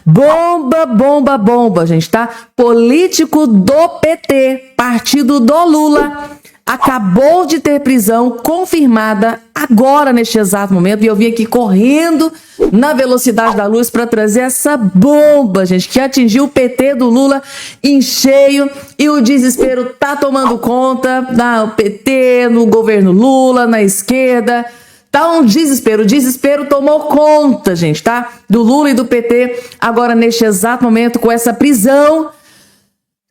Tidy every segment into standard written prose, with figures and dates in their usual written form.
Bomba, bomba, bomba, gente, tá? Político do PT, partido do Lula, acabou de ter prisão confirmada agora, neste exato momento, e eu vim aqui correndo na velocidade da luz para trazer essa bomba, gente, que atingiu o PT do Lula em cheio, e o desespero tá tomando conta no PT, no governo Lula, na esquerda. Tá um desespero, o desespero tomou conta, gente, tá? Do Lula e do PT, agora neste exato momento, com essa prisão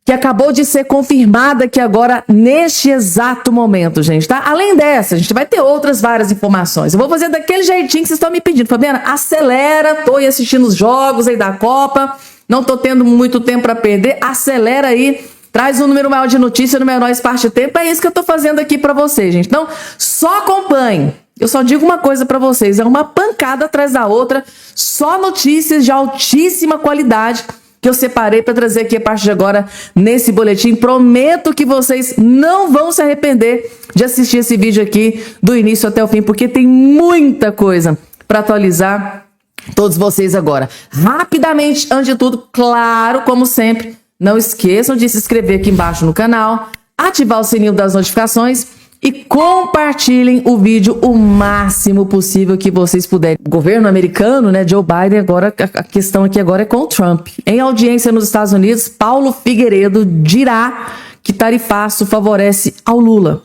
que acabou de ser confirmada aqui agora, neste exato momento, gente, tá? Além dessa, a gente vai ter outras várias informações. Eu vou fazer daquele jeitinho que vocês estão me pedindo. Fabiana, acelera, tô aí assistindo os jogos aí da Copa, não tô tendo muito tempo para perder, acelera aí, traz um número maior de notícia no menor espaço de tempo, é isso que eu tô fazendo aqui para vocês, gente. Então, só acompanhe. Eu só digo uma coisa para vocês, é uma pancada atrás da outra, só notícias de altíssima qualidade que eu separei para trazer aqui a partir de agora nesse boletim. Prometo que vocês não vão se arrepender de assistir esse vídeo aqui do início até o fim, porque tem muita coisa para atualizar todos vocês agora. Rapidamente, antes de tudo, claro, como sempre, não esqueçam de se inscrever aqui embaixo no canal, ativar o sininho das notificações e compartilhem o vídeo o máximo possível que vocês puderem. O governo americano, né, Joe Biden, agora a questão aqui agora é com o Trump. Em audiência nos Estados Unidos, Paulo Figueiredo dirá que tarifaço favorece ao Lula.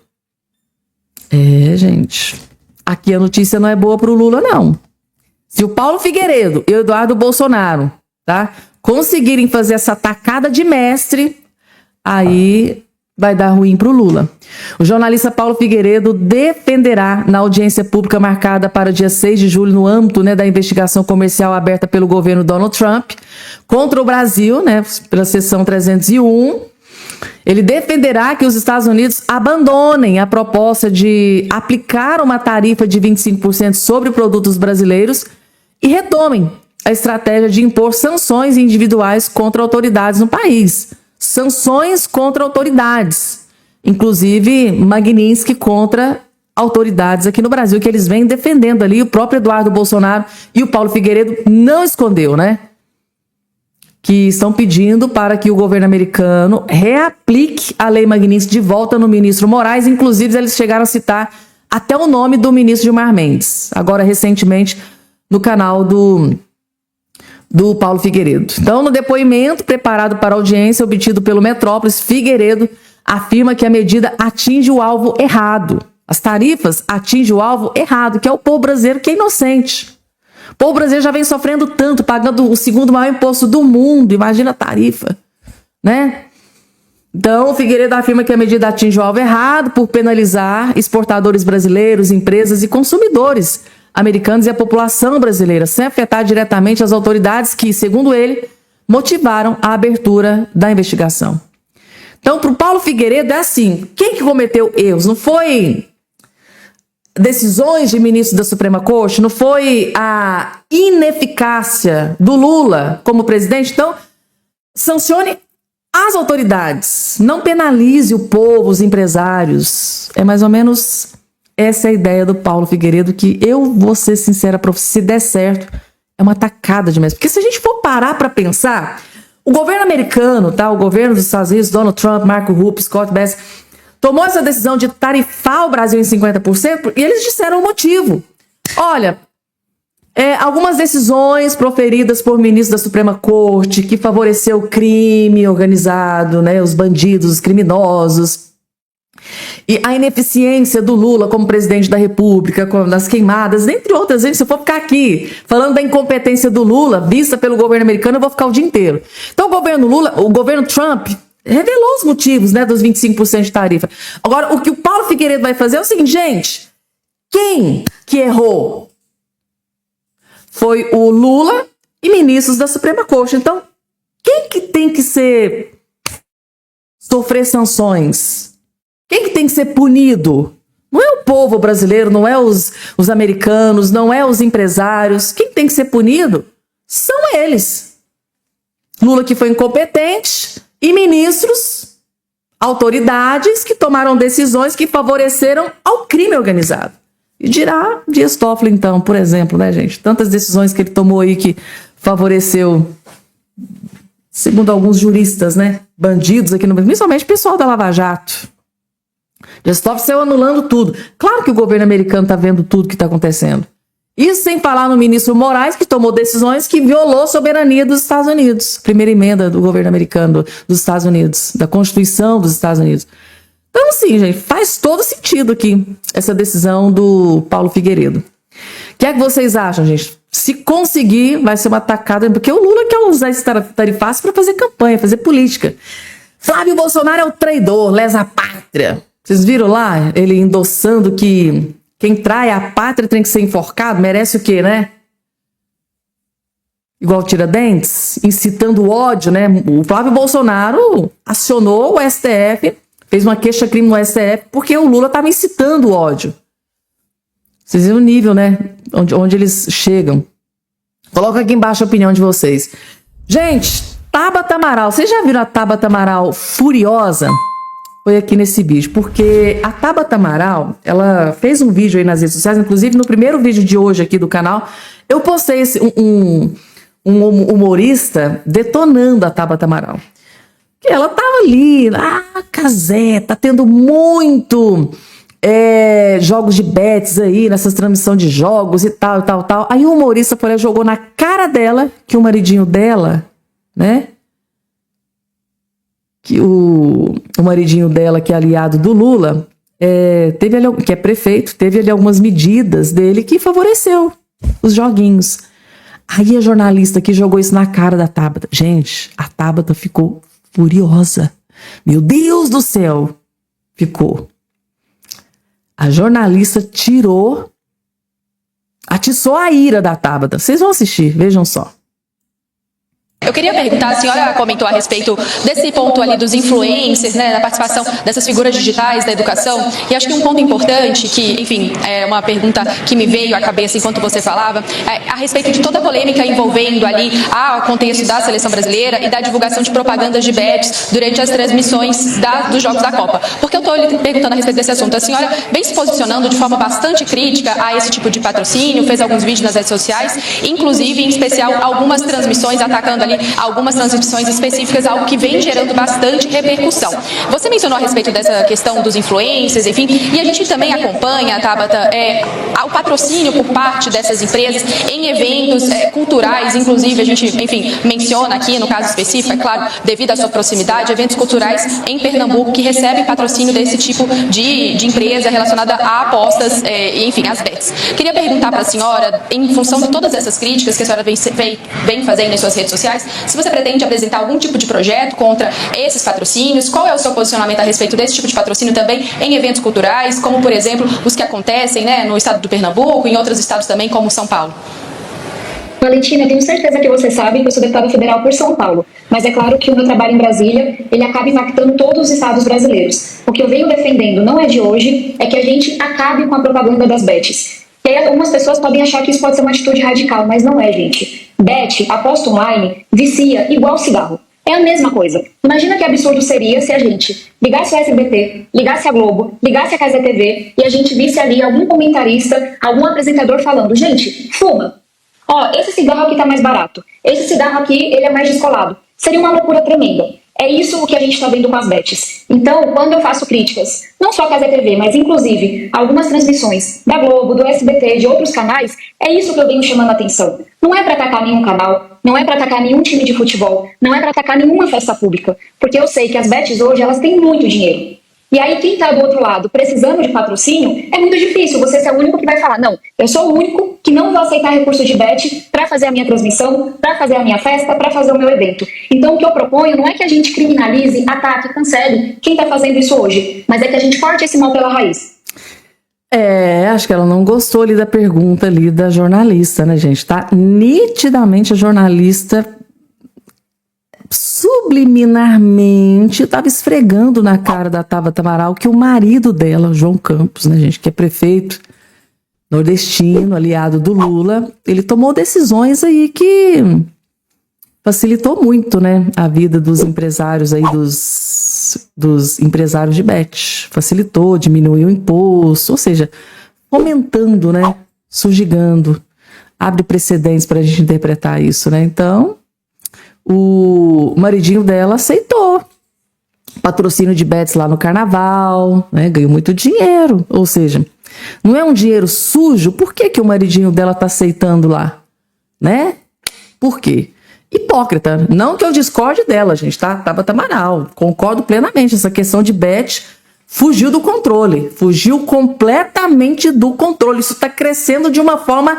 É, gente, aqui a notícia não é boa pro Lula, não. Se o Paulo Figueiredo e o Eduardo Bolsonaro, tá, conseguirem fazer essa tacada de mestre, aí vai dar ruim para o Lula. O jornalista Paulo Figueiredo defenderá na audiência pública marcada para o dia 6 de julho, no âmbito, né, da investigação comercial aberta pelo governo Donald Trump contra o Brasil, né, pela seção 301. Ele defenderá que os Estados Unidos abandonem a proposta de aplicar uma tarifa de 25% sobre produtos brasileiros e retomem a estratégia de impor sanções individuais contra autoridades no país. Sanções contra autoridades, inclusive Magnitsky contra autoridades aqui no Brasil, que eles vêm defendendo ali. O próprio Eduardo Bolsonaro e o Paulo Figueiredo não escondeu, né? Que estão pedindo para que o governo americano reaplique a lei Magnitsky de volta no ministro Moraes. Inclusive, eles chegaram a citar até o nome do ministro Gilmar Mendes, agora recentemente no canal do Paulo Figueiredo. Então, no depoimento preparado para a audiência obtido pelo Metrópolis, Figueiredo afirma que a medida atinge o alvo errado. As tarifas atingem o alvo errado, que é o povo brasileiro, que é inocente. O povo brasileiro já vem sofrendo tanto, pagando o segundo maior imposto do mundo. Imagina a tarifa, né? Então, o Figueiredo afirma que a medida atinge o alvo errado por penalizar exportadores brasileiros, empresas e consumidores americanos e a população brasileira, sem afetar diretamente as autoridades que, segundo ele, motivaram a abertura da investigação. Então, para o Paulo Figueiredo é assim, quem que cometeu erros? Não foi decisões de ministro da Suprema Corte? Não foi a ineficácia do Lula como presidente? Então, sancione as autoridades, não penalize o povo, os empresários. É mais ou menos essa é a ideia do Paulo Figueiredo, que eu vou ser sincera para você, se der certo, é uma tacada de mesmo. Porque se a gente for parar para pensar, o governo americano, tá? O governo dos Estados Unidos, Donald Trump, Marco Rubio, Scott Bessent, tomou essa decisão de tarifar o Brasil em 50%, e eles disseram o motivo. Olha, algumas decisões proferidas por ministros da Suprema Corte que favoreceu o crime organizado, né? Os bandidos, os criminosos, e a ineficiência do Lula como presidente da República, nas queimadas, entre outras. Se eu for ficar aqui falando da incompetência do Lula, vista pelo governo americano, eu vou ficar o dia inteiro. Então, o governo Trump revelou os motivos, né, dos 25% de tarifa. Agora, o que o Paulo Figueiredo vai fazer é o seguinte, gente, quem que errou? Foi o Lula e ministros da Suprema Corte. Então, quem que tem que sofrer sanções? Quem que tem que ser punido? Não é o povo brasileiro, não é os americanos, não é os empresários. Quem tem que ser punido são eles. Lula, que foi incompetente, e ministros, autoridades que tomaram decisões que favoreceram ao crime organizado. E dirá Dias Toffoli, então, por exemplo, né, gente? Tantas decisões que ele tomou aí que favoreceu segundo alguns juristas, né, bandidos aqui no Brasil, principalmente o pessoal da Lava Jato. Dias Toffoli saiu anulando tudo. Claro que o governo americano está vendo tudo que está acontecendo. Isso sem falar no ministro Moraes, que tomou decisões que violou a soberania dos Estados Unidos. Primeira emenda do governo americano dos Estados Unidos, da Constituição dos Estados Unidos. Então, assim, gente, faz todo sentido aqui essa decisão do Paulo Figueiredo. O que é que vocês acham, gente? Se conseguir, vai ser uma atacada, porque o Lula quer usar esse tarifaço para fazer campanha, fazer política. Flávio Bolsonaro é o traidor, lesa pátria. Vocês viram lá ele endossando que quem trai a pátria tem que ser enforcado? Merece o quê, né? Igual Tiradentes, incitando o ódio, né? O Flávio Bolsonaro acionou o STF, fez uma queixa-crime no STF, porque o Lula estava incitando o ódio. Vocês viram o nível, né? Onde eles chegam. Coloca aqui embaixo a opinião de vocês. Gente, Tabata Amaral. Vocês já viram a Tabata Amaral furiosa? Foi aqui nesse vídeo, porque a Tabata Amaral, ela fez um vídeo aí nas redes sociais, inclusive no primeiro vídeo de hoje aqui do canal, eu postei um humorista detonando a Tabata Amaral. Que ela tava ali, Casé, tá tendo muito jogos de bets aí, nessas transmissões de jogos e tal. Aí o humorista foi lá, jogou na cara dela, que o maridinho dela, né? Que o maridinho dela, que é aliado do Lula, teve ali, que é prefeito, teve ali algumas medidas dele que favoreceu os joguinhos. Aí a jornalista que jogou isso na cara da Tabata. Gente, a Tabata ficou furiosa. Meu Deus do céu! Ficou. A jornalista atiçou a ira da Tabata. Vocês vão assistir, vejam só. Eu queria perguntar, a senhora comentou a respeito desse ponto ali dos influencers, né, da participação dessas figuras digitais da educação, e acho que um ponto importante que, enfim, é uma pergunta que me veio à cabeça enquanto você falava, a respeito de toda a polêmica envolvendo ali o contexto da seleção brasileira e da divulgação de propagandas de bets durante as transmissões dos Jogos da Copa. Porque eu estou lhe perguntando a respeito desse assunto. A senhora vem se posicionando de forma bastante crítica a esse tipo de patrocínio, fez alguns vídeos nas redes sociais, inclusive, em especial, algumas transmissões atacando ali algumas transmissões específicas, algo que vem gerando bastante repercussão. Você mencionou a respeito dessa questão dos influencers, enfim, e a gente também acompanha, Tabata, o patrocínio por parte dessas empresas em eventos culturais, inclusive a gente, enfim, menciona aqui, no caso específico, é claro, devido à sua proximidade, eventos culturais em Pernambuco que recebem patrocínio desse tipo de empresa relacionada a apostas, e, enfim, as bets. Queria perguntar para a senhora, em função de todas essas críticas que a senhora vem fazendo em suas redes sociais, se você pretende apresentar algum tipo de projeto contra esses patrocínios, qual é o seu posicionamento a respeito desse tipo de patrocínio também em eventos culturais, como, por exemplo, os que acontecem, né, no estado do Pernambuco, em outros estados também, como São Paulo? Valentina, eu tenho certeza que você sabe que eu sou deputada federal por São Paulo, mas é claro que o meu trabalho em Brasília, ele acaba impactando todos os estados brasileiros. O que eu venho defendendo, não é de hoje, é que a gente acabe com a propaganda das bets. E aí algumas pessoas podem achar que isso pode ser uma atitude radical, mas não é, gente. Bet, aposta online, vicia igual cigarro. É a mesma coisa. Imagina que absurdo seria se a gente ligasse o SBT, ligasse a Globo, ligasse a Casa TV e a gente visse ali algum comentarista, algum apresentador falando: gente, fuma. Ó, esse cigarro aqui tá mais barato. Esse cigarro aqui, ele é mais descolado. Seria uma loucura tremenda. É isso o que a gente está vendo com as bets. Então, quando eu faço críticas, não só a Casa TV, mas inclusive algumas transmissões da Globo, do SBT, de outros canais, é isso que eu venho chamando a atenção. Não é para atacar nenhum canal, não é para atacar nenhum time de futebol, não é para atacar nenhuma festa pública, porque eu sei que as bets hoje, elas têm muito dinheiro. E aí quem está do outro lado precisando de patrocínio, é muito difícil você ser o único que vai falar: não, eu sou o único que não vou aceitar recurso de bet para fazer a minha transmissão, para fazer a minha festa, para fazer o meu evento. Então o que eu proponho não é que a gente criminalize, ataque, cancele quem está fazendo isso hoje, mas é que a gente corte esse mal pela raiz. Acho que ela não gostou ali da pergunta ali da jornalista, né, gente? Tá nitidamente a jornalista subliminarmente estava esfregando na cara da Tabata Amaral que o marido dela, João Campos, né, gente, que é prefeito nordestino, aliado do Lula, ele tomou decisões aí que facilitou muito, né, a vida dos empresários aí, dos empresários de bet. Facilitou, diminuiu o imposto, ou seja, fomentando, né, sujigando, abre precedentes para a gente interpretar isso, né? Então, o maridinho dela aceitou patrocínio de bets lá no carnaval, né? Ganhou muito dinheiro, ou seja, não é um dinheiro sujo. Por que o maridinho dela tá aceitando lá, né? Por quê? Hipócrita. Não que eu discorde dela, gente, tá? Tabata Amaral, concordo plenamente. Essa questão de bet fugiu do controle, fugiu completamente do controle. Isso tá crescendo de uma forma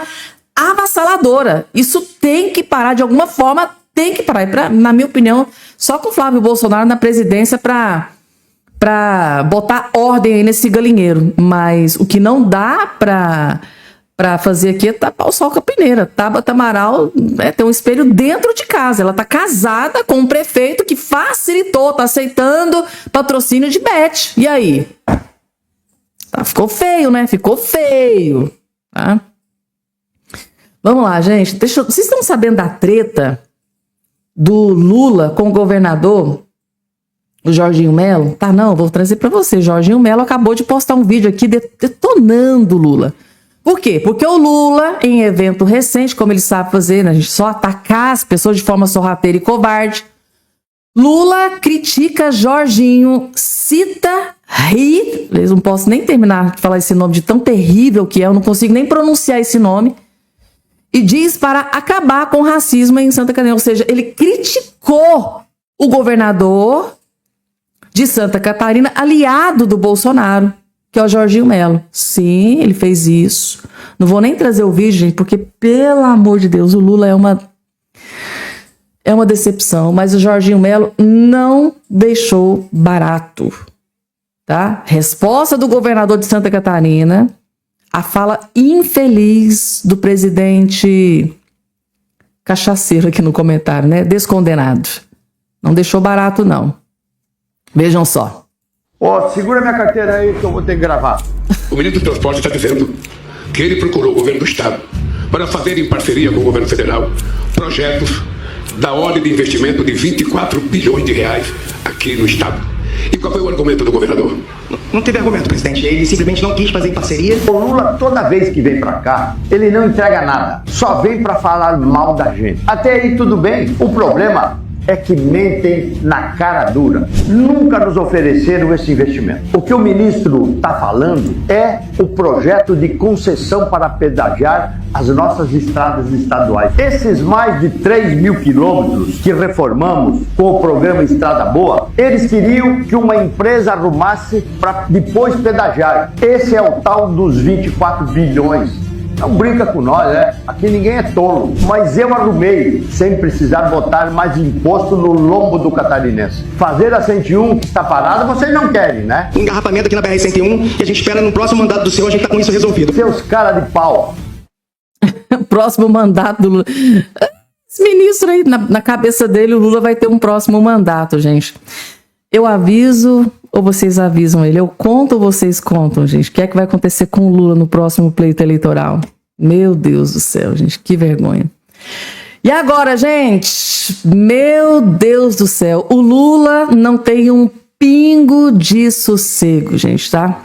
avassaladora. Isso tem que parar de alguma forma, tem que parar. E na minha opinião, só com Flávio Bolsonaro na presidência para botar ordem aí nesse galinheiro. Mas o que não dá para fazer aqui é tapar o sol com a peneira. Tabata Amaral, né, tem um espelho dentro de casa. Ela tá casada com um prefeito que facilitou, tá aceitando patrocínio de bet. E aí? Tá, ficou feio, né? Ficou feio. Tá? Vamos lá, gente. Vocês estão sabendo da treta do Lula com o governador, o Jorginho Melo? Tá, não, vou trazer para você. Jorginho Melo acabou de postar um vídeo aqui detonando o Lula. Por quê? Porque o Lula, em evento recente, como ele sabe fazer, né, a gente só atacar as pessoas de forma sorrateira e covarde, Lula critica Jorginho, cita, ri, eu não posso nem terminar de falar esse nome de tão terrível que é, eu não consigo nem pronunciar esse nome, e diz para acabar com o racismo em Santa Catarina. Ou seja, ele criticou o governador de Santa Catarina, aliado do Bolsonaro, que é o Jorginho Melo. Sim, ele fez isso. Não vou nem trazer o vídeo, gente, porque, pelo amor de Deus, o Lula é uma decepção. Mas o Jorginho Melo não deixou barato, tá? Resposta do governador de Santa Catarina, a fala infeliz do presidente cachaceiro aqui no comentário, né? Descondenado. Não deixou barato, não. Vejam só. Ó, segura minha carteira aí que eu vou ter que gravar. O ministro do Transporte está dizendo que ele procurou o governo do Estado para fazer em parceria com o governo federal projetos da ordem de investimento de 24 bilhões de reais aqui no Estado. E qual foi o argumento do governador? Não teve argumento, presidente. Ele simplesmente não quis fazer em parceria. O Lula, toda vez que vem pra cá, ele não entrega nada. Só vem pra falar mal da gente. Até aí tudo bem. O problema é que mentem na cara dura. Nunca nos ofereceram esse investimento. O que o ministro está falando é o projeto de concessão para pedagiar as nossas estradas estaduais. Esses mais de 3 mil quilômetros que reformamos com o programa Estrada Boa, eles queriam que uma empresa arrumasse para depois pedagiar. Esse é o tal dos 24 bilhões. Não brinca com nós, né? Aqui ninguém é tolo. Mas eu arrumei, sem precisar botar mais imposto no lombo do catarinense. Fazer a 101 que está parada, vocês não querem, né? Um engarrafamento aqui na BR-101 e a gente espera no próximo mandato do senhor a gente tá com isso resolvido. Seus caras de pau. Próximo mandato do Lula. Esse ministro aí, na cabeça dele, o Lula vai ter um próximo mandato, gente. Eu aviso ou vocês avisam ele? Eu conto ou vocês contam, gente? O que é que vai acontecer com o Lula no próximo pleito eleitoral? Meu Deus do céu, gente, que vergonha. E agora, gente? Meu Deus do céu, o Lula não tem um pingo de sossego, gente, tá?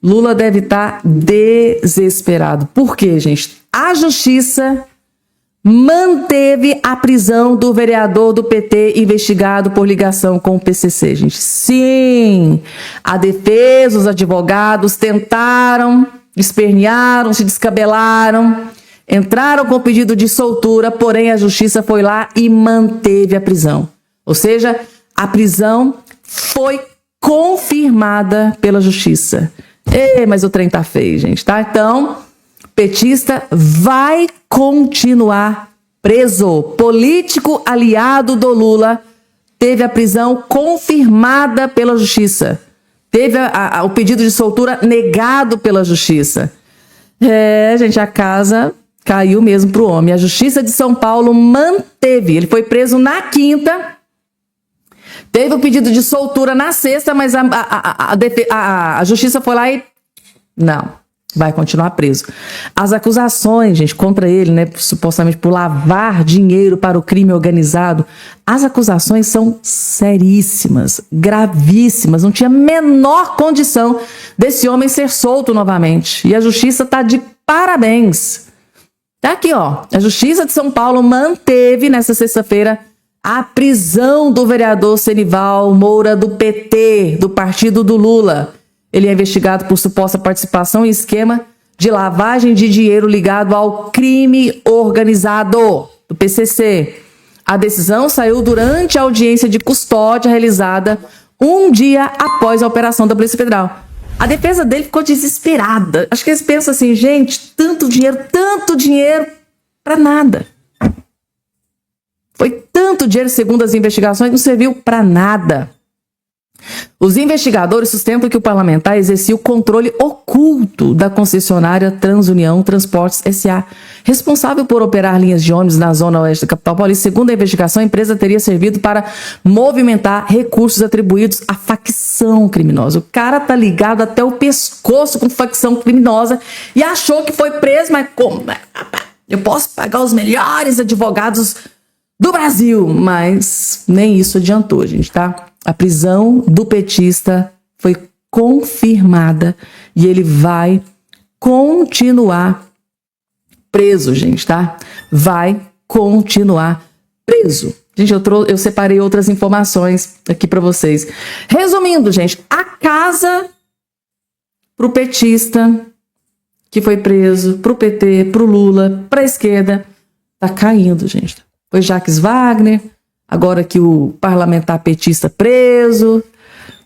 Lula deve estar desesperado. Por quê, gente? A justiça manteve a prisão do vereador do PT investigado por ligação com o PCC, gente. Sim, a defesa, os advogados tentaram, espernearam, se descabelaram, entraram com pedido de soltura, porém a justiça foi lá e manteve a prisão. Ou seja, a prisão foi confirmada pela justiça. Mas o trem tá feio, gente, tá? Então, petista vai continuar preso. Político aliado do Lula teve a prisão confirmada pela justiça. Teve o pedido de soltura negado pela justiça. Gente, a casa caiu mesmo pro homem. A Justiça de São Paulo manteve. Ele foi preso na quinta. Teve o pedido de soltura na sexta, mas a justiça foi lá e... Não. Vai continuar preso. As acusações, gente, contra ele, né, supostamente por lavar dinheiro para o crime organizado, as acusações são seríssimas, gravíssimas. Não tinha a menor condição desse homem ser solto novamente. E a justiça está de parabéns. Tá aqui, ó. A Justiça de São Paulo manteve nessa sexta-feira A prisão do vereador Senival Moura do PT, do partido do Lula. Ele é investigado por suposta participação em esquema de lavagem de dinheiro ligado ao crime organizado do PCC. A decisão saiu durante a audiência de custódia realizada um dia após a operação da Polícia Federal. A defesa dele ficou desesperada. Acho que eles pensam assim, gente, tanto dinheiro para nada. Foi tanto dinheiro, segundo as investigações, não serviu para nada. Os investigadores sustentam que o parlamentar exercia o controle oculto da concessionária Transunião Transportes S.A., responsável por operar linhas de ônibus na zona oeste da capital paulista. Segundo a investigação, a empresa teria servido para movimentar recursos atribuídos à facção criminosa. O cara tá ligado até o pescoço com facção criminosa e achou que foi preso, mas como? Eu posso pagar os melhores advogados do Brasil, mas nem isso adiantou, gente, tá? A prisão do petista foi confirmada e ele vai continuar preso, gente, tá? Vai continuar preso. Gente, eu separei outras informações aqui para vocês. Resumindo, gente, a casa pro petista que foi preso, pro PT, pro Lula, pra esquerda, tá caindo, gente. Foi Jacques Wagner, agora que o parlamentar petista preso.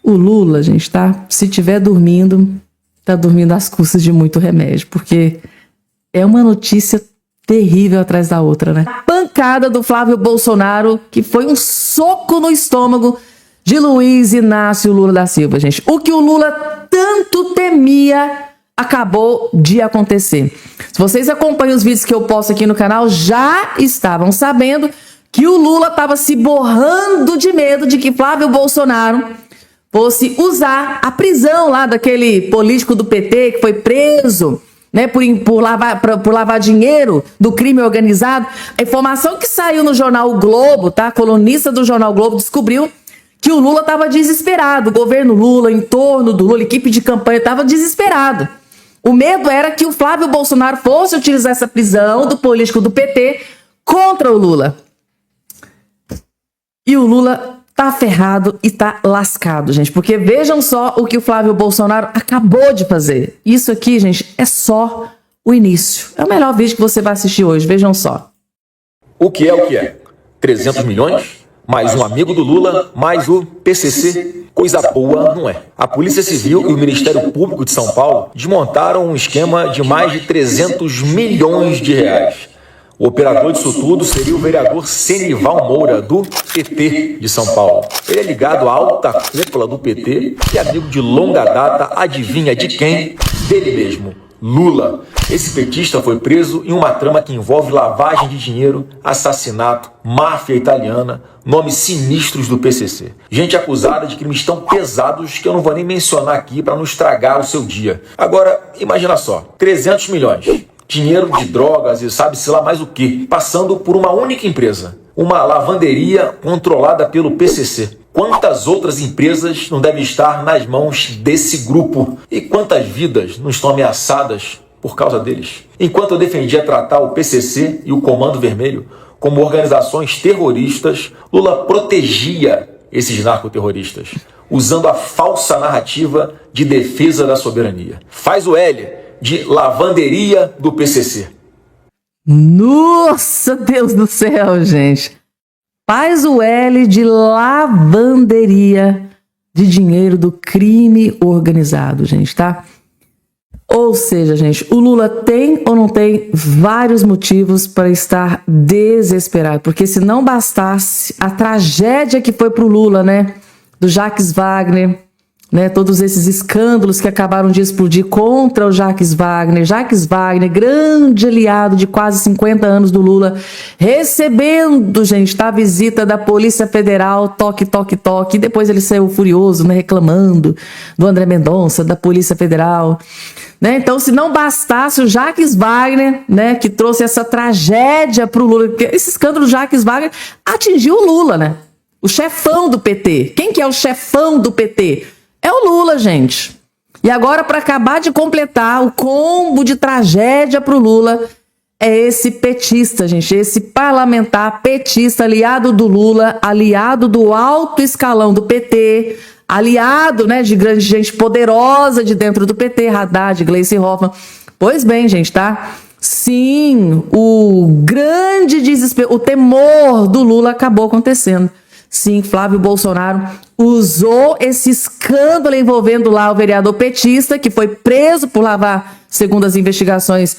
O Lula, gente, tá? Se tiver dormindo, tá dormindo às custas de muito remédio, porque é uma notícia terrível atrás da outra, né? A pancada do Flávio Bolsonaro, que foi um soco no estômago de Luiz Inácio Lula da Silva, gente. O que o Lula tanto temia acabou de acontecer. Se vocês acompanham os vídeos que eu posto aqui no canal, já estavam sabendo que o Lula estava se borrando de medo de que Flávio Bolsonaro fosse usar a prisão lá daquele político do PT que foi preso, né, por lavar dinheiro do crime organizado. A informação que saiu no jornal O Globo, tá? A colunista do jornal O Globo descobriu que o Lula estava desesperado. O governo Lula, em torno do Lula, a equipe de campanha estava desesperado. O medo era que o Flávio Bolsonaro fosse utilizar essa prisão do político do PT contra o Lula. E o Lula tá ferrado e tá lascado, gente. Porque vejam só o que o Flávio Bolsonaro acabou de fazer. Isso aqui, gente, é só o início. É o melhor vídeo que você vai assistir hoje. Vejam só. O que é o que é? 300 milhões? Mais um amigo do Lula, mais o PCC. Coisa boa não é. A Polícia Civil e o Ministério Público de São Paulo desmontaram um esquema de mais de 300 milhões de reais. O operador disso tudo seria o vereador Senival Moura, do PT de São Paulo. Ele é ligado à alta cúpula do PT e amigo de longa data, adivinha de quem? Dele mesmo, Lula. Esse petista foi preso em uma trama que envolve lavagem de dinheiro, assassinato, máfia italiana, nomes sinistros do PCC. Gente acusada de crimes tão pesados que eu não vou nem mencionar aqui para não estragar o seu dia. Agora, imagina só, 300 milhões. Dinheiro de drogas e sabe-se lá mais o que, passando por uma única empresa. Uma lavanderia controlada pelo PCC. Quantas outras empresas não devem estar nas mãos desse grupo? E quantas vidas não estão ameaçadas por causa deles? Enquanto eu defendia tratar o PCC e o Comando Vermelho como organizações terroristas, Lula protegia esses narcoterroristas, usando a falsa narrativa de defesa da soberania. Faz o L de lavanderia do PCC. Nossa, Deus do céu, gente. Faz o L de lavanderia de dinheiro do crime organizado, gente, tá? Ou seja, gente, o Lula tem ou não tem vários motivos para estar desesperado. Porque se não bastasse a tragédia que foi pro Lula, né? Do Jacques Wagner, né, todos esses escândalos que acabaram de explodir contra o Jacques Wagner. Jacques Wagner, grande aliado de quase 50 anos do Lula, recebendo, gente, tá, a visita da Polícia Federal, toque, toque, toque. E depois ele saiu furioso, né, reclamando do André Mendonça, da Polícia Federal. Né? Então, se não bastasse o Jacques Wagner, né, que trouxe essa tragédia para o Lula, esse escândalo do Jacques Wagner atingiu o Lula, né? O chefão do PT. Quem que é o chefão do PT? É o Lula, gente. E agora, para acabar de completar o combo de tragédia para o Lula, é esse petista, gente, esse parlamentar petista, aliado do Lula, aliado do alto escalão do PT, aliado, né, de grande gente poderosa de dentro do PT, Haddad, Gleice Hoffmann. Pois bem, gente, tá? Sim, o grande desespero, o temor do Lula acabou acontecendo. Sim, Flávio Bolsonaro usou esse escândalo envolvendo lá o vereador petista, que foi preso por lavar, segundo as investigações,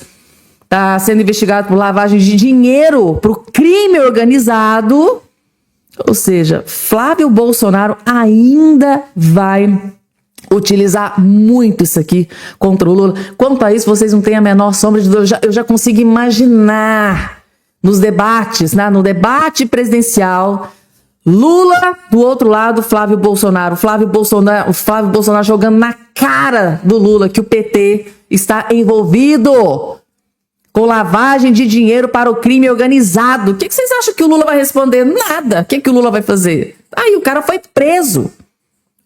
está sendo investigado por lavagem de dinheiro para o crime organizado. Ou seja, Flávio Bolsonaro ainda vai utilizar muito isso aqui contra o Lula. Quanto a isso, vocês não têm a menor sombra de dúvida. Eu já consigo imaginar nos debates, né? No debate presidencial, Lula do outro lado, Flávio Bolsonaro. Flávio Bolsonaro jogando na cara do Lula que o PT está envolvido com lavagem de dinheiro para o crime organizado. O que vocês acham que o Lula vai responder? Nada. O que o Lula vai fazer? Aí o cara foi preso.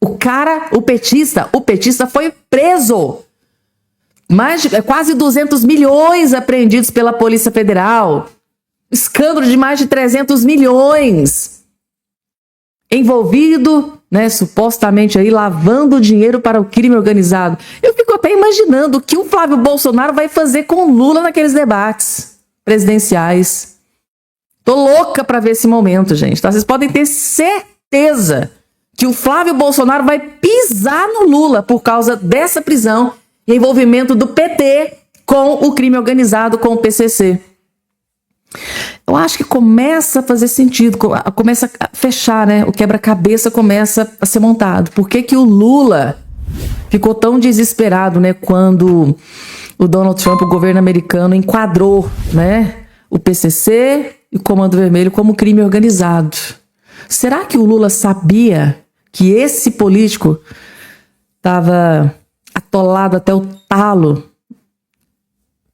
O petista foi preso. Quase 200 milhões apreendidos pela Polícia Federal. Escândalo de mais de 300 milhões. Envolvido, né, supostamente aí lavando dinheiro para o crime organizado. Eu fico até imaginando o que o Flávio Bolsonaro vai fazer com o Lula naqueles debates presidenciais. Tô louca para ver esse momento, gente. Tá? Vocês podem ter certeza que o Flávio Bolsonaro vai pisar no Lula por causa dessa prisão e envolvimento do PT com o crime organizado, com o PCC. Eu acho que começa a fazer sentido, começa a fechar, né? O quebra-cabeça começa a ser montado. Por que o Lula ficou tão desesperado, né? Quando o Donald Trump, o governo americano, enquadrou, né, o PCC e o Comando Vermelho como crime organizado. Será que o Lula sabia que esse político estava atolado até o talo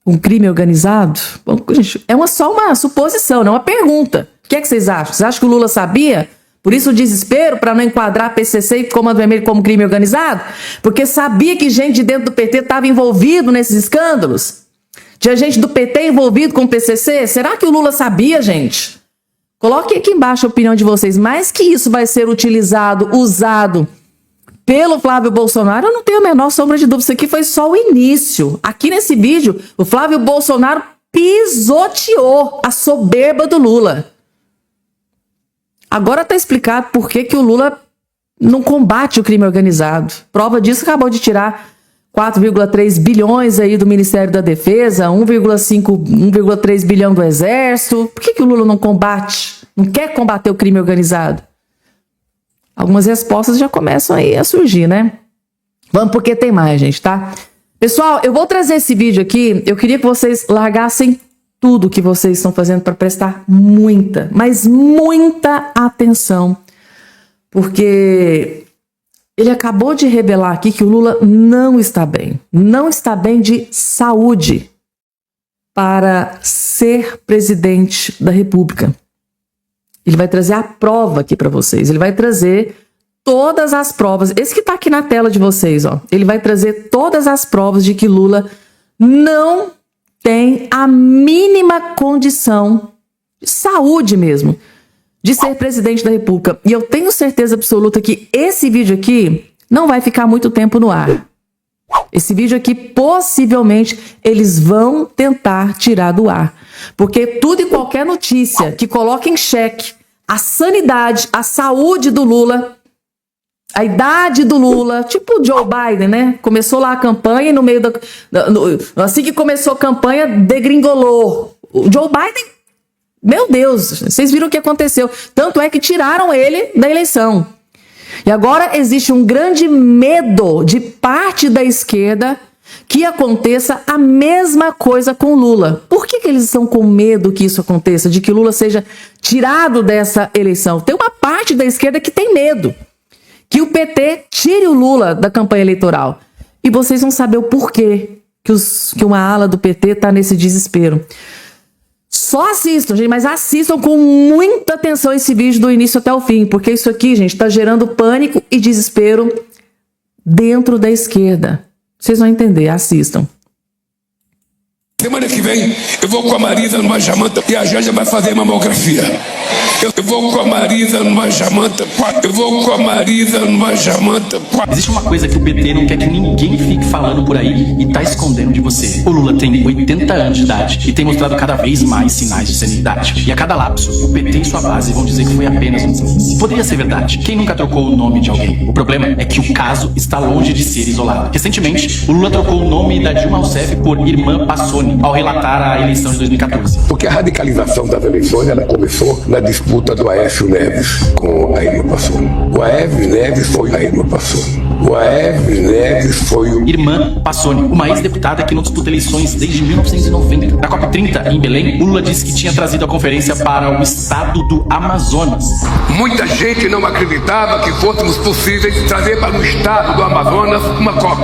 um crime organizado? Bom, gente, só uma suposição, não uma pergunta. O que é que vocês acham? Vocês acham que o Lula sabia? Por isso o desespero para não enquadrar PCC e Comando Vermelho como crime organizado? Porque sabia que gente de dentro do PT estava envolvido nesses escândalos? Tinha gente do PT envolvido com o PCC? Será que o Lula sabia, gente? Coloque aqui embaixo a opinião de vocês. Mais que isso vai ser usado pelo Flávio Bolsonaro, eu não tenho a menor sombra de dúvida. Isso aqui foi só o início. Aqui nesse vídeo, o Flávio Bolsonaro pisoteou a soberba do Lula. Agora está explicado por que o Lula não combate o crime organizado. Prova disso, acabou de tirar 4,3 bilhões aí do Ministério da Defesa, 1,3 bilhão do Exército. Por que o Lula não combate? Não quer combater o crime organizado? Algumas respostas já começam aí a surgir, né? Vamos porque tem mais, gente, tá? Pessoal, eu vou trazer esse vídeo aqui. Eu queria que vocês largassem tudo que vocês estão fazendo para prestar muita, mas muita atenção. Porque ele acabou de revelar aqui que o Lula não está bem. Não está bem de saúde para ser presidente da República. Ele vai trazer a prova aqui para vocês. Ele vai trazer todas as provas. Esse que está aqui na tela de vocês, ó. Ele vai trazer todas as provas de que Lula não tem a mínima condição de saúde mesmo de ser presidente da República. E eu tenho certeza absoluta que esse vídeo aqui não vai ficar muito tempo no ar. Esse vídeo aqui, possivelmente, eles vão tentar tirar do ar. Porque tudo e qualquer notícia que coloque em xeque a sanidade, a saúde do Lula, a idade do Lula, tipo o Joe Biden, né? Começou lá a campanha e no meio assim que começou a campanha, degringolou. O Joe Biden, meu Deus, vocês viram o que aconteceu. Tanto é que tiraram ele da eleição. E agora existe um grande medo de parte da esquerda que aconteça a mesma coisa com Lula. Por que eles estão com medo que isso aconteça, de que Lula seja tirado dessa eleição? Tem uma parte da esquerda que tem medo que o PT tire o Lula da campanha eleitoral. E vocês vão saber o porquê que uma ala do PT está nesse desespero. Só assistam, gente, mas assistam com muita atenção esse vídeo do início até o fim, porque isso aqui, gente, está gerando pânico e desespero dentro da esquerda. Vocês vão entender, assistam. Semana que vem eu vou com a Marisa numa jamanta e a Janja vai fazer mamografia. Eu vou com a Marisa numa jamanta. Eu vou com a Marisa numa jamanta. Existe uma coisa que o PT não quer que ninguém fique falando por aí e tá escondendo de você. O Lula tem 80 anos de idade e tem mostrado cada vez mais sinais de senilidade. E a cada lapso, o PT e sua base vão dizer que foi apenas um deslize. Poderia ser verdade. Quem nunca trocou o nome de alguém? O problema é que o caso está longe de ser isolado. Recentemente, o Lula trocou o nome da Dilma Rousseff por Irmã Passoni ao relatar a eleição de 2014. Porque a radicalização das eleições ela começou na disputa do Aécio Neves com a Irmã Passoni. O Aécio Neves foi a Irmã Passoni. O Aécio Neves foi o... Irmã Passoni, uma ex-deputada que não disputa eleições desde 1990. Na COP30, em Belém, o Lula disse que tinha trazido a conferência para o estado do Amazonas. Muita gente não acreditava que fôssemos possíveis trazer para o estado do Amazonas uma COP.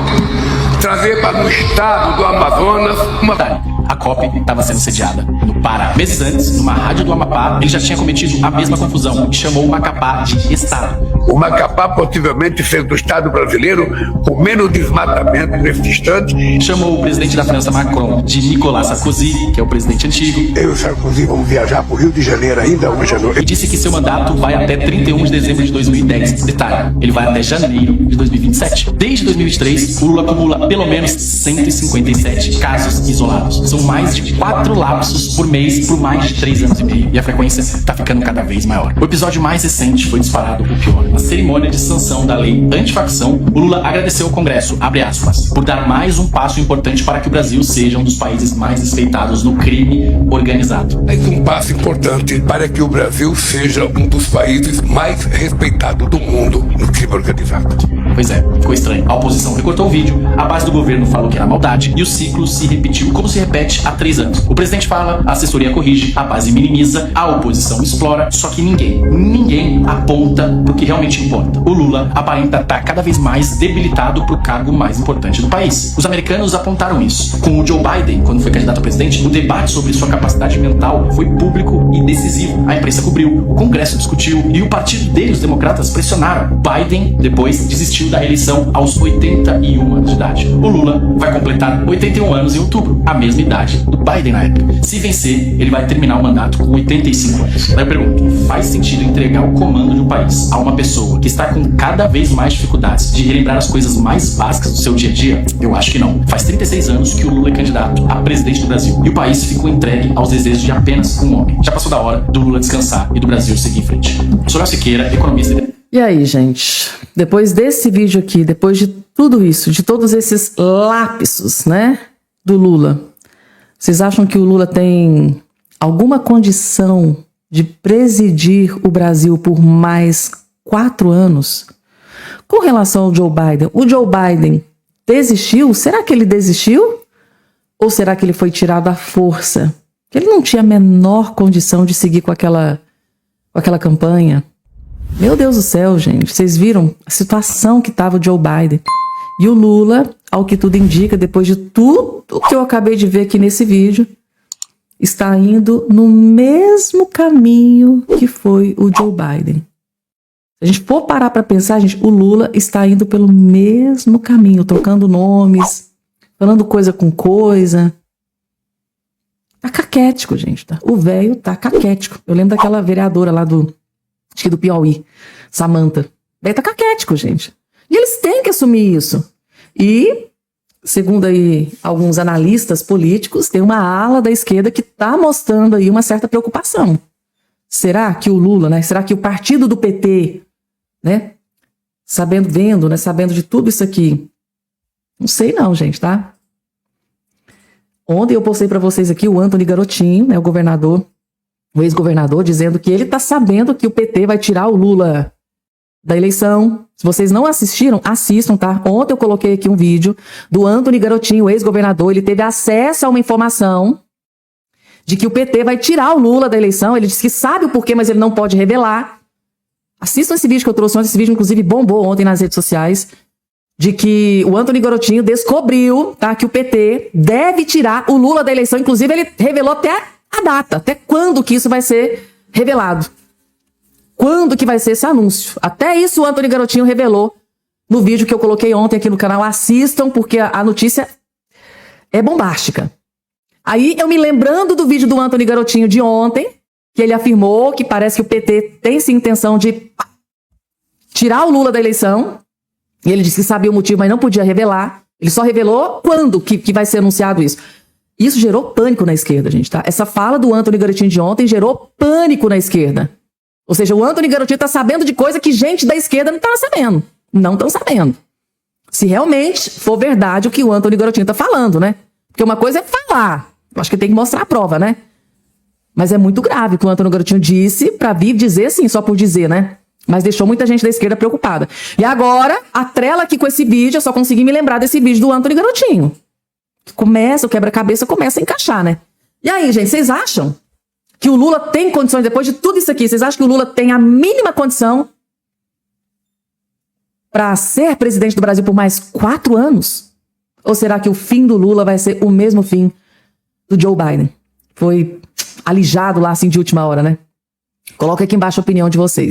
Trazer para o estado do Amazonas uma... A COP estava sendo sediada no Pará. Meses antes, numa rádio do Amapá, ele já tinha cometido a mesma confusão e chamou o Macapá de Estado. O Macapá possivelmente sendo o Estado brasileiro com menos desmatamento nesse instante. Chamou o presidente da França, Macron, de Nicolas Sarkozy, que é o presidente antigo. Eu e o Sarkozy vamos viajar para o Rio de Janeiro ainda hoje à noite. E disse que seu mandato vai até 31 de dezembro de 2010. Detalhe, ele vai até janeiro de 2027. Desde 2023, o Lula acumula pelo menos 157 casos isolados. São mais de 4 lapsos por mês por mais de 3 anos e meio. E a frequência tá ficando cada vez maior. O episódio mais recente foi disparado o pior. Na cerimônia de sanção da lei antifacção, o Lula agradeceu ao Congresso, abre aspas, por dar mais um passo importante para que o Brasil seja um dos países mais respeitados no crime organizado. Mais um passo importante para que o Brasil seja um dos países mais respeitados do mundo no crime organizado. Pois é, ficou estranho. A oposição recortou o vídeo, a base do governo falou que era maldade e o ciclo se repetiu como se repete há 3 anos. O presidente fala, a assessoria corrige, a base minimiza, a oposição explora, só que ninguém aponta pro que realmente importa. O Lula aparenta estar cada vez mais debilitado pro cargo mais importante do país. Os americanos apontaram isso. Com o Joe Biden, quando foi candidato a presidente, o debate sobre sua capacidade mental foi público e decisivo. A imprensa cobriu, o Congresso discutiu e o partido dele, os democratas, pressionaram. Biden, depois, desistiu da reeleição aos 81 anos de idade. O Lula vai completar 81 anos em outubro, a mesma idade do Biden na época. Se vencer, ele vai terminar o mandato com 85 anos. Aí eu pergunto, faz sentido entregar o comando de um país a uma pessoa que está com cada vez mais dificuldades de relembrar as coisas mais básicas do seu dia a dia? Eu acho que não. Faz 36 anos que o Lula é candidato a presidente do Brasil e o país ficou entregue aos desejos de apenas um homem. Já passou da hora do Lula descansar e do Brasil seguir em frente. Sou Léo Siqueira, economista. E aí, gente? Depois desse vídeo aqui, depois de tudo isso, de todos esses lapsos, né, do Lula, vocês acham que o Lula tem alguma condição de presidir o Brasil por mais 4 anos? Com relação ao Joe Biden, o Joe Biden desistiu? Será que ele desistiu? Ou será que ele foi tirado à força? Que ele não tinha a menor condição de seguir com aquela campanha. Meu Deus do céu, gente. Vocês viram a situação que estava o Joe Biden. E o Lula, ao que tudo indica, depois de tudo que eu acabei de ver aqui nesse vídeo, está indo no mesmo caminho que foi o Joe Biden. Se a gente for parar para pensar, gente, o Lula está indo pelo mesmo caminho, trocando nomes, falando coisa com coisa. Tá caquético, gente. Tá? O velho tá caquético. Eu lembro daquela vereadora lá acho que do Piauí, Samantha. Daí tá caquético, gente. E eles têm que assumir isso. E, segundo aí alguns analistas políticos, tem uma ala da esquerda que tá mostrando aí uma certa preocupação. Será que o Lula, né? Será que o partido do PT, né? Sabendo de tudo isso aqui. Não sei não, gente, tá? Ontem eu postei para vocês aqui o Antony Garotinho, né? O ex-governador, dizendo que ele tá sabendo que o PT vai tirar o Lula da eleição. Se vocês não assistiram, assistam, tá? Ontem eu coloquei aqui um vídeo do Antony Garotinho, o ex-governador. Ele teve acesso a uma informação de que o PT vai tirar o Lula da eleição. Ele disse que sabe o porquê, mas ele não pode revelar. Assistam esse vídeo que eu trouxe ontem. Esse vídeo, inclusive, bombou ontem nas redes sociais. De que o Antony Garotinho descobriu, tá, que o PT deve tirar o Lula da eleição. Inclusive, ele revelou até a data, até quando que isso vai ser revelado. Quando que vai ser esse anúncio? Até isso o Antony Garotinho revelou no vídeo que eu coloquei ontem aqui no canal. Assistam, porque a notícia é bombástica. Aí eu me lembrando do vídeo do Antony Garotinho de ontem, que ele afirmou que parece que o PT tem sim intenção de tirar o Lula da eleição. E ele disse que sabia o motivo, mas não podia revelar. Ele só revelou quando que vai ser anunciado isso. Isso gerou pânico na esquerda, gente, tá? Essa fala do Antony Garotinho de ontem gerou pânico na esquerda. Ou seja, o Antony Garotinho tá sabendo de coisa que gente da esquerda não tá sabendo. Não estão sabendo. Se realmente for verdade o que o Antony Garotinho tá falando, né? Porque uma coisa é falar. Eu acho que tem que mostrar a prova, né? Mas é muito grave o que o Antony Garotinho disse pra vir dizer assim, só por dizer, né? Mas deixou muita gente da esquerda preocupada. E agora, atrela aqui com esse vídeo, eu só consegui me lembrar desse vídeo do Antony Garotinho. Começa, o quebra-cabeça começa a encaixar, né? E aí, gente, vocês acham que o Lula tem condições, depois de tudo isso aqui, vocês acham que o Lula tem a mínima condição para ser presidente do Brasil por mais 4 anos? Ou será que o fim do Lula vai ser o mesmo fim do Joe Biden? Foi alijado lá, assim, de última hora, né? Coloca aqui embaixo a opinião de vocês.